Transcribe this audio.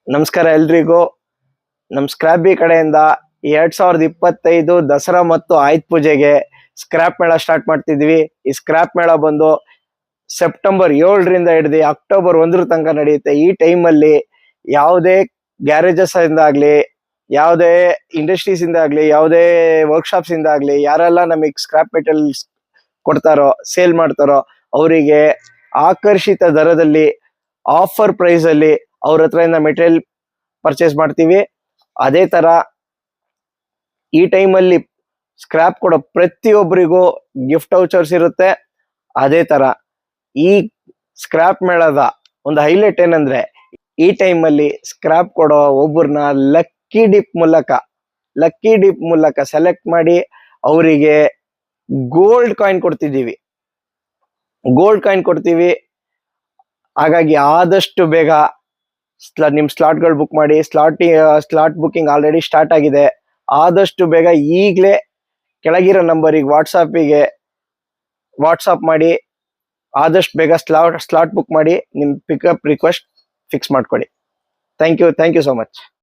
ನಮಸ್ಕಾರ ಎಲ್ರಿಗೂ. ನಮ್ ಸ್ಕ್ರಾಪಿ ಕಡೆಯಿಂದ 2025 ದಸರಾ ಮತ್ತು ಆಯುಧ ಪೂಜೆಗೆ ಸ್ಕ್ರಾಪ್ ಮೇಳ ಸ್ಟಾರ್ಟ್ ಮಾಡ್ತಿದ್ವಿ. ಈ ಸ್ಕ್ರಾಪ್ ಮೇಳ ಬಂದು ಸೆಪ್ಟೆಂಬರ್ 7ರಿಂದ ಹಿಡಿದು ಅಕ್ಟೋಬರ್ 1 ತನಕ ನಡೆಯುತ್ತೆ. ಈ ಟೈಮ್ ಅಲ್ಲಿ ಯಾವುದೇ ಗ್ಯಾರೇಜಸ್ ಇಂದ ಆಗ್ಲಿ, ಯಾವುದೇ ಇಂಡಸ್ಟ್ರೀಸ್ ಇಂದ ಆಗ್ಲಿ, ಯಾವುದೇ ವರ್ಕ್ಶಾಪ್ಸ್ ಇಂದ ಆಗ್ಲಿ, ಯಾರೆಲ್ಲ ನಮಗೆ ಸ್ಕ್ರಾಪ್ ಮೆಟೀರಿಯಲ್ಸ್ ಕೊಡ್ತಾರೋ, ಸೇಲ್ ಮಾಡ್ತಾರೋ, ಅವರಿಗೆ ಆಕರ್ಷಿತ ದರದಲ್ಲಿ ಆಫರ್ ಪ್ರೈಸ್ ಅಲ್ಲಿ ಅವ್ರ ಹತ್ರದಿಂದ ಮೆಟೀರಿಯಲ್ ಪರ್ಚೇಸ್ ಮಾಡ್ತೀವಿ. ಅದೇ ತರ ಈ ಟೈಮ್ ಅಲ್ಲಿ ಸ್ಕ್ರಾಪ್ ಕೊಡೋ ಪ್ರತಿಯೊಬ್ಬರಿಗೂ ಗಿಫ್ಟ್ ವೌಚರ್ಸ್ ಇರುತ್ತೆ. ಅದೇ ತರ ಈ ಸ್ಕ್ರಾಪ್ ಮೇಳದ ಒಂದು ಹೈಲೈಟ್ ಏನಂದ್ರೆ, ಈ ಟೈಮ್ ಅಲ್ಲಿ ಸ್ಕ್ರಾಪ್ ಕೊಡೋ ಒಬ್ಬರನ್ನ ಲಕ್ಕಿ ಡಿಪ್ ಮೂಲಕ ಸೆಲೆಕ್ಟ್ ಮಾಡಿ ಅವರಿಗೆ ಗೋಲ್ಡ್ ಕಾಯಿನ್ ಕೊಡ್ತೀವಿ. ಹಾಗಾಗಿ ಆದಷ್ಟು ಬೇಗ ನಿಮ್ ಸ್ಲಾಟ್ಗಳು ಬುಕ್ ಮಾಡಿ. ಸ್ಲಾಟ್ ಬುಕಿಂಗ್ ಆಲ್ರೆಡಿ ಸ್ಟಾರ್ಟ್ ಆಗಿದೆ. ಆದಷ್ಟು ಬೇಗ ಈಗಲೇ ಕೆಳಗಿರೋ ನಂಬರಿಗೆ ವಾಟ್ಸಾಪ್ ಮಾಡಿ ಆದಷ್ಟು ಬೇಗ ಸ್ಲಾಟ್ ಬುಕ್ ಮಾಡಿ ನಿಮ್ ಪಿಕಪ್ ರಿಕ್ವೆಸ್ಟ್ ಫಿಕ್ಸ್ ಮಾಡ್ಕೊಡಿ. Thank you so much.